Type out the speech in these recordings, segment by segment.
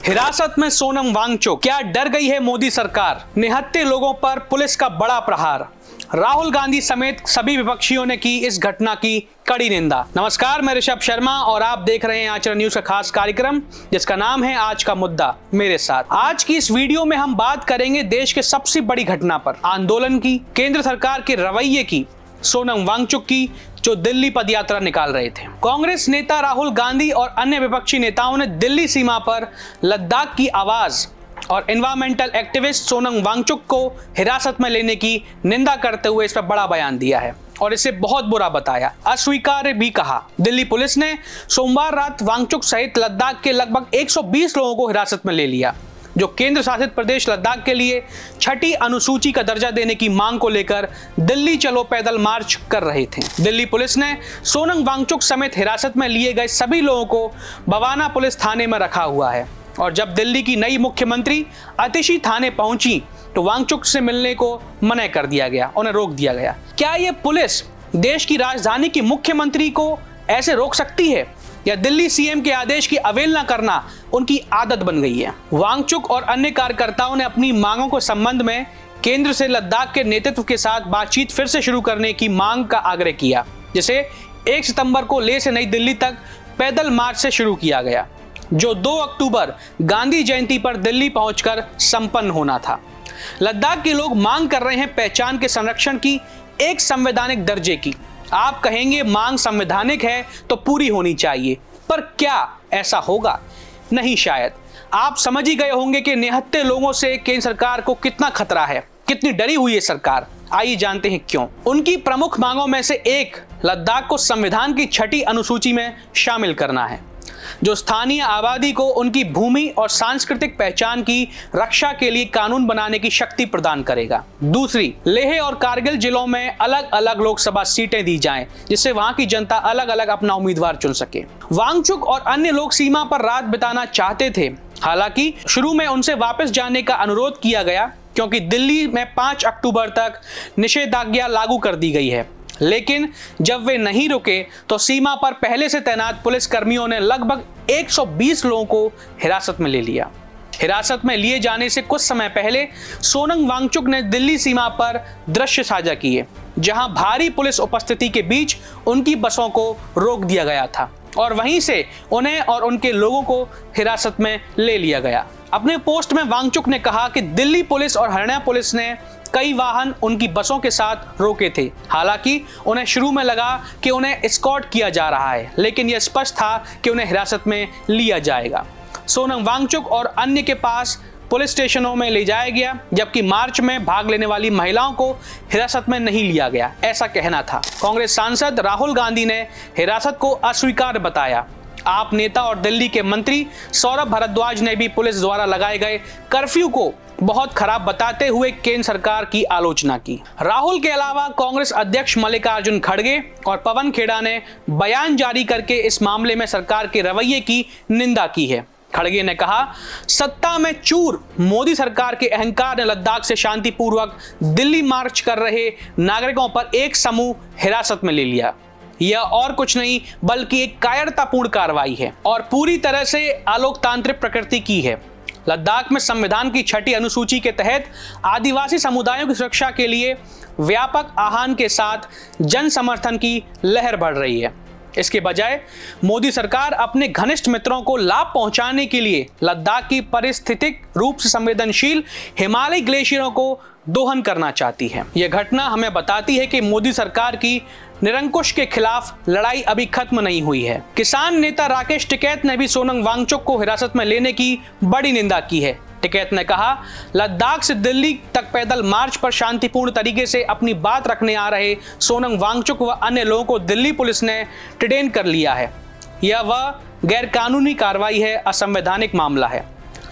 हिरासत में सोनम वांगचुक, क्या डर गई है मोदी सरकार? निहत्थे लोगों पर पुलिस का बड़ा प्रहार। राहुल गांधी समेत सभी विपक्षियों ने की इस घटना की कड़ी निंदा। नमस्कार, मैं ऋषभ शर्मा और आप देख रहे हैं आचरण न्यूज का खास कार्यक्रम जिसका नाम है आज का मुद्दा मेरे साथ। आज की इस वीडियो में हम बात करेंगे देश के सबसे बड़ी घटना पर, आंदोलन की, केंद्र सरकार के रवैये की, सोनम वांगचुक की जो दिल्ली पदयात्रा निकाल रहे थे। कांग्रेस नेता राहुल गांधी और अन्य विपक्षी नेताओं ने दिल्ली सीमा पर लद्दाख की आवाज और एनवायरमेंटल एक्टिविस्ट सोनम वांगचुक को हिरासत में लेने की निंदा करते हुए इस पर बड़ा बयान दिया है और इसे बहुत बुरा बताया, अस्वीकार्य भी कहा। दिल्ली पुलिस ने सोमवार रात वांगचुक सहित लद्दाख के लगभग 120 लोगों को हिरासत में ले लिया, जो केंद्र शासित प्रदेश लद्दाख के लिए छठी अनुसूची का दर्जा देने की मांग को लेकर दिल्ली चलो पैदल मार्च कर रहे थे। दिल्ली पुलिस ने सोनम वांगचुक समेत हिरासत में लिए गए सभी लोगों को बवाना पुलिस थाने में रखा हुआ है और जब दिल्ली की नई मुख्यमंत्री अतिशी थाने पहुंची तो वांगचुक से मिलने को मना कर दिया गया, उन्हें रोक दिया गया। क्या ये पुलिस देश की राजधानी की मुख्यमंत्री को ऐसे रोक सकती है या दिल्ली सीएम के आदेश की अवहेलना करना उनकी आदत बन गई है? वांगचुक और अन्य कार्यकर्ताओं ने अपनी मांगों के संबंध में केंद्र से लद्दाख के नेतृत्व के साथ बातचीत फिर से शुरू करने की मांग का आग्रह किया, जिसे 1 सितंबर को लेह से नई दिल्ली तक पैदल मार्च से शुरू किया गया, जो 2 अक्टूबर गांधी जयंती पर दिल्ली पहुंचकर संपन्न होना था। लद्दाख के लोग मांग कर रहे हैं पहचान के संरक्षण की एक संवैधानिक दर्जे की। आप कहेंगे मांग संवैधानिक है तो पूरी होनी चाहिए, पर क्या ऐसा होगा? नहीं शायद। आप समझ ही गए होंगे कि निहत्थे लोगों से केंद्र सरकार को कितना खतरा है, कितनी डरी हुई है सरकार। आइए जानते हैं क्यों। उनकी प्रमुख मांगों में से एक लद्दाख को संविधान की छठी अनुसूची में शामिल करना है, जो स्थानीय आबादी को उनकी भूमि और सांस्कृतिक पहचान की रक्षा के लिए कानून बनाने की शक्ति प्रदान करेगा। दूसरी, लेह और कारगिल जिलों में अलग अलग लोकसभा सीटें दी जाएं, जिससे वहां की जनता अलग अलग अपना उम्मीदवार चुन सके। वांगचुक और अन्य लोग सीमा पर रात बिताना चाहते थे, हालांकि शुरू में उनसे वापस जाने का अनुरोध किया गया क्योंकि दिल्ली में 5 अक्टूबर तक निषेधाज्ञा लागू कर दी गई है। लेकिन जब वे नहीं रुके तो सीमा पर पहले से तैनात पुलिस कर्मियों ने लगभग 120 लोगों को हिरासत में ले लिया। हिरासत में लिए जाने से कुछ समय पहले सोनम वांगचुक ने दिल्ली सीमा पर दृश्य साझा किए, जहां भारी पुलिस उपस्थिति के बीच उनकी बसों को रोक दिया गया था और वहीं से उन्हें और उनके लोगों को हिरासत में ले लिया गया। अपने पोस्ट में वांगचुक ने कहा कि दिल्ली पुलिस और हरियाणा पुलिस ने कई वाहन उनकी बसों के साथ रोके थे। हालांकि उन्हें शुरू में लगा कि उन्हें एस्कॉर्ट किया जा रहा है, लेकिन यह स्पष्ट था कि उन्हें हिरासत में लिया जाएगा। सोनम वांगचुक और अन्य के पास पुलिस स्टेशनों में ले जाया गया, जबकि मार्च में भाग लेने वाली महिलाओं को हिरासत में नहीं लिया गया, ऐसा कहना था। कांग्रेस सांसद राहुल गांधी ने हिरासत को अस्वीकार्य बताया। आप नेता और दिल्ली के मंत्री सौरभ भारद्वाज ने भी पुलिस द्वारा लगाए गए कर्फ्यू को बहुत खराब बताते हुए केंद्र सरकार की आलोचना की। राहुल के अलावा कांग्रेस अध्यक्ष मल्लिकार्जुन खड़गे और पवन खेड़ा ने बयान जारी करके इस मामले में सरकार के रवैये की निंदा की है। खड़गे ने कहा, सत्ता में चूर मोदी सरकार के अहंकार ने लद्दाख से शांतिपूर्वक दिल्ली मार्च कर रहे नागरिकों पर एक समूह हिरासत में ले लिया। यह और कुछ नहीं बल्कि एक कायरतापूर्ण कार्रवाई है और पूरी तरह से अलोकतांत्रिक प्रकृति की है। लद्दाख में संविधान की छठी अनुसूची के तहत आदिवासी समुदायों की सुरक्षा के लिए व्यापक आह्वान के साथ जन समर्थन की लहर बढ़ रही है। इसके बजाय मोदी सरकार अपने घनिष्ठ मित्रों को लाभ पहुंचाने के लिए लद्दाख की पारिस्थितिक रूप से संवेदनशील हिमालयी ग्लेशियरों को दोहन करना चाहती है। यह घटना हमें बताती है कि मोदी सरकार की निरंकुश के खिलाफ लड़ाई अभी खत्म नहीं हुई है। किसान नेता राकेश टिकैत ने भी सोनम वांगचुक को हिरासत में लेने की बड़ी निंदा की है। टिकैत ने कहा, लद्दाख से दिल्ली तक पैदल मार्च पर शांतिपूर्ण तरीके से अपनी बात रखने आ रहे सोनम वांगचुक व अन्य लोगों को दिल्ली पुलिस ने डिटेन कर लिया है। यह वह गैरकानूनी कार्रवाई है, असंवैधानिक मामला है।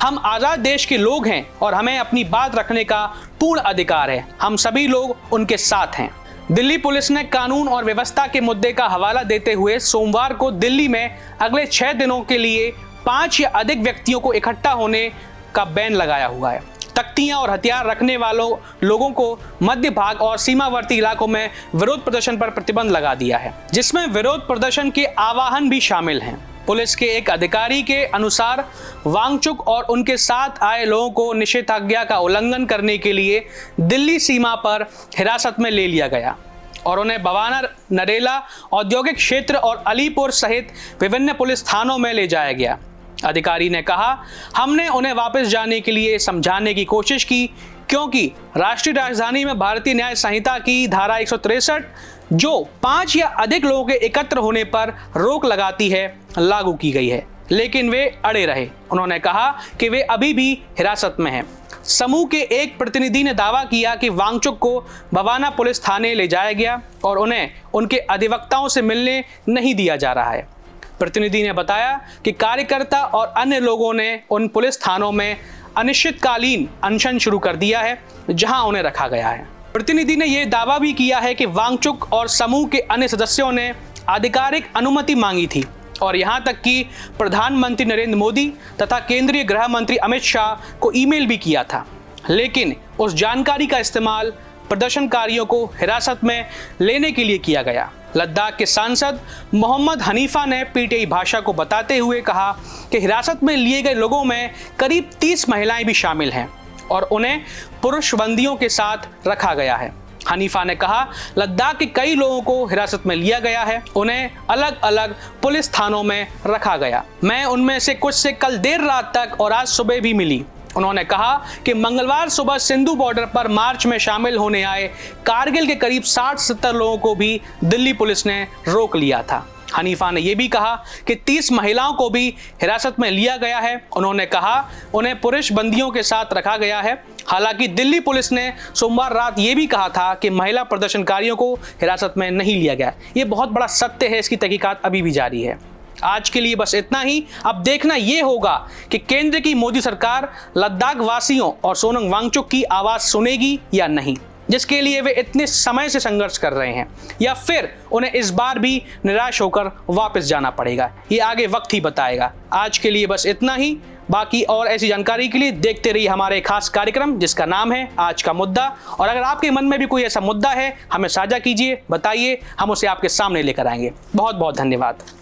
हम आजाद देश के लोग हैं और हमें अपनी बात रखने का पूर्ण अधिकार है। हम सभी लोग उनके साथ हैं। दिल्ली पुलिस ने कानून और व्यवस्था के मुद्दे का हवाला देते हुए सोमवार को दिल्ली में अगले 6 दिनों के लिए 5 या अधिक व्यक्तियों को इकट्ठा होने का बैन लगाया हुआ है। तख्तियां और हथियार रखने वालों लोगों को मध्य भाग और सीमावर्ती इलाकों में विरोध प्रदर्शन पर प्रतिबंध लगा दिया है, जिसमें विरोध प्रदर्शन के आह्वान भी शामिल हैं। पुलिस के एक अधिकारी के अनुसार वांगचुक और उनके साथ आए लोगों को निषेधाज्ञा का उल्लंघन करने के लिए दिल्ली सीमा पर हिरासत में ले लिया गया और उन्हें बवाना, नरेला औद्योगिक क्षेत्र और अलीपुर सहित विभिन्न पुलिस थानों में ले जाया गया। अधिकारी ने कहा, हमने उन्हें वापस जाने के लिए समझाने की कोशिश की क्योंकि राष्ट्रीय राजधानी में भारतीय न्याय संहिता की धारा 163 जो 5 या अधिक लोगों के एकत्र होने पर रोक लगाती है, लागू की गई है, लेकिन वे अड़े रहे। उन्होंने कहा कि वे अभी भी हिरासत में हैं। समूह के एक प्रतिनिधि ने दावा किया कि वांगचुक को बवाना पुलिस थाने ले जाया गया और उन्हें उनके अधिवक्ताओं से मिलने नहीं दिया जा रहा है। प्रतिनिधि ने बताया कि कार्यकर्ता और अन्य लोगों ने उन पुलिस थानों में अनिश्चितकालीन अनशन शुरू कर दिया है जहां उन्हें रखा गया है। प्रतिनिधि ने यह दावा भी किया है कि वांगचुक और समूह के अन्य सदस्यों ने आधिकारिक अनुमति मांगी थी और यहां तक कि प्रधानमंत्री नरेंद्र मोदी तथा केंद्रीय गृह मंत्री अमित शाह को ईमेल भी किया था, लेकिन उस जानकारी का इस्तेमाल प्रदर्शनकारियों को हिरासत में लेने के लिए किया गया। लद्दाख के सांसद मोहम्मद हनीफा ने पीटीआई भाषा को बताते हुए कहा कि हिरासत में लिए गए लोगों में करीब 30 महिलाएं भी शामिल हैं और उन्हें पुरुष बंदियों के साथ रखा गया है। हनीफा ने कहा, लद्दाख के कई लोगों को हिरासत में लिया गया है, उन्हें अलग अलग पुलिस थानों में रखा गया। मैं उनमें से कुछ से कल देर रात तक और आज सुबह भी मिली। उन्होंने कहा कि मंगलवार सुबह सिंधु बॉर्डर पर मार्च में शामिल होने आए कारगिल के करीब 60-70 लोगों को भी दिल्ली पुलिस ने रोक लिया था। हनीफा ने यह भी कहा कि 30 महिलाओं को भी हिरासत में लिया गया है। उन्होंने कहा उन्हें पुरुष बंदियों के साथ रखा गया है। हालांकि दिल्ली पुलिस ने सोमवार रात ये भी कहा था कि महिला प्रदर्शनकारियों को हिरासत में नहीं लिया गया। ये बहुत बड़ा सत्य है, इसकी तहकीकात अभी भी जारी है। आज के लिए बस इतना ही। अब देखना यह होगा कि केंद्र की मोदी सरकार लद्दाख वासियों और सोनम वांगचुक की आवाज सुनेगी या नहीं, जिसके लिए वे इतने समय से संघर्ष कर रहे हैं, या फिर उन्हें इस बार भी निराश होकर वापस जाना पड़ेगा। ये आगे वक्त ही बताएगा। आज के लिए बस इतना ही। बाकी और ऐसी जानकारी के लिए देखते रहिए हमारे खास कार्यक्रम जिसका नाम है आज का मुद्दा। और अगर आपके मन में भी कोई ऐसा मुद्दा है, हमें साझा कीजिए, बताइए, हम उसे आपके सामने लेकर आएंगे। बहुत बहुत धन्यवाद।